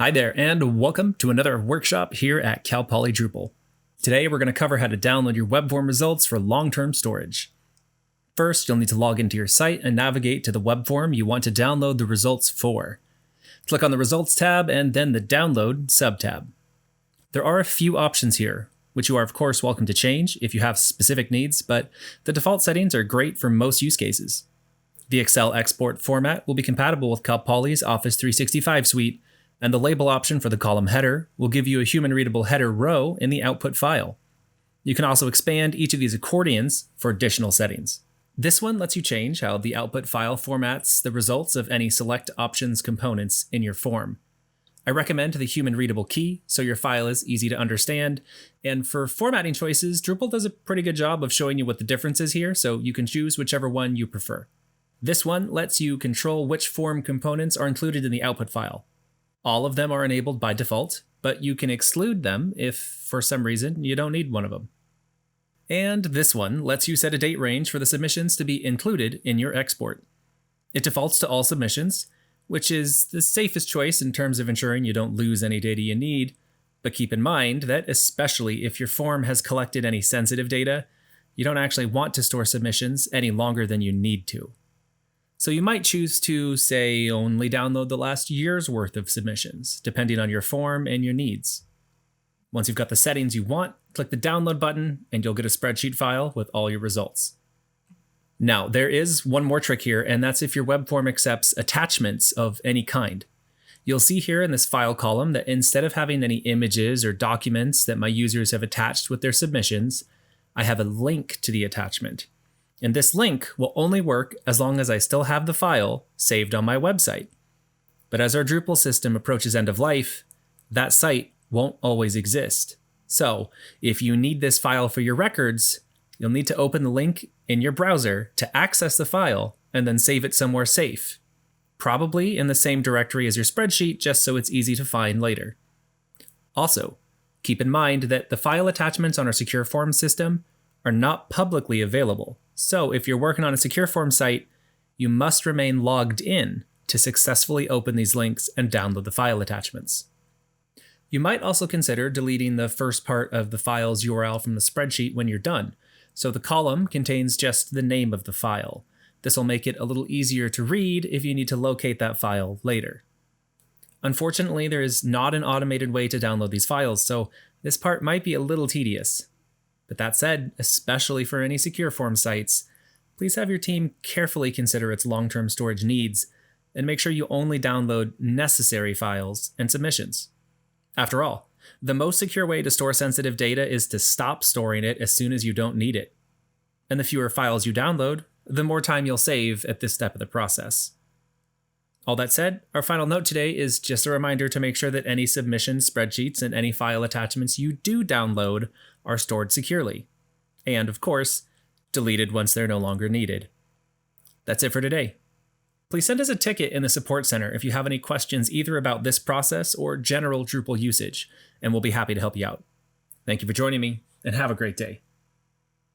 Hi there, and welcome to another workshop here at Cal Poly Drupal. Today we're going to cover how to download your Webform results for long-term storage. First, you'll need to log into your site and navigate to the Webform you want to download the results for. Click on the Results tab and then the Download sub-tab. There are a few options here, which you are of course welcome to change if you have specific needs, but the default settings are great for most use cases. The Excel export format will be compatible with Cal Poly's Office 365 suite, and the label option for the column header will give you a human-readable header row in the output file. You can also expand each of these accordions for additional settings. This one lets you change how the output file formats the results of any select options components in your form. I recommend the human-readable key so your file is easy to understand, and for formatting choices, Drupal does a pretty good job of showing you what the difference is here, so you can choose whichever one you prefer. This one lets you control which form components are included in the output file. All of them are enabled by default, but you can exclude them if, for some reason, you don't need one of them. And this one lets you set a date range for the submissions to be included in your export. It defaults to all submissions, which is the safest choice in terms of ensuring you don't lose any data you need, but keep in mind that especially if your form has collected any sensitive data, you don't actually want to store submissions any longer than you need to. So you might choose to, say, only download the last year's worth of submissions, depending on your form and your needs. Once you've got the settings you want, click the download button and you'll get a spreadsheet file with all your results. Now, there is one more trick here, and that's if your web form accepts attachments of any kind. You'll see here in this file column that instead of having any images or documents that my users have attached with their submissions, I have a link to the attachment. And this link will only work as long as I still have the file saved on my website. But as our Drupal system approaches end of life, that site won't always exist. So if you need this file for your records, you'll need to open the link in your browser to access the file and then save it somewhere safe, probably in the same directory as your spreadsheet, just so it's easy to find later. Also, keep in mind that the file attachments on our secure form system are not publicly available. So if you're working on a secure form site, you must remain logged in to successfully open these links and download the file attachments. You might also consider deleting the first part of the file's URL from the spreadsheet when you're done, so the column contains just the name of the file. This will make it a little easier to read if you need to locate that file later. Unfortunately, there is not an automated way to download these files, so this part might be a little tedious. But that said, especially for any secure form sites, please have your team carefully consider its long-term storage needs and make sure you only download necessary files and submissions. After all, the most secure way to store sensitive data is to stop storing it as soon as you don't need it. And the fewer files you download, the more time you'll save at this step of the process. All that said, our final note today is just a reminder to make sure that any submission spreadsheets and any file attachments you do download are stored securely. And, of course, deleted once they're no longer needed. That's it for today. Please send us a ticket in the support center if you have any questions either about this process or general Drupal usage, and we'll be happy to help you out. Thank you for joining me, and have a great day.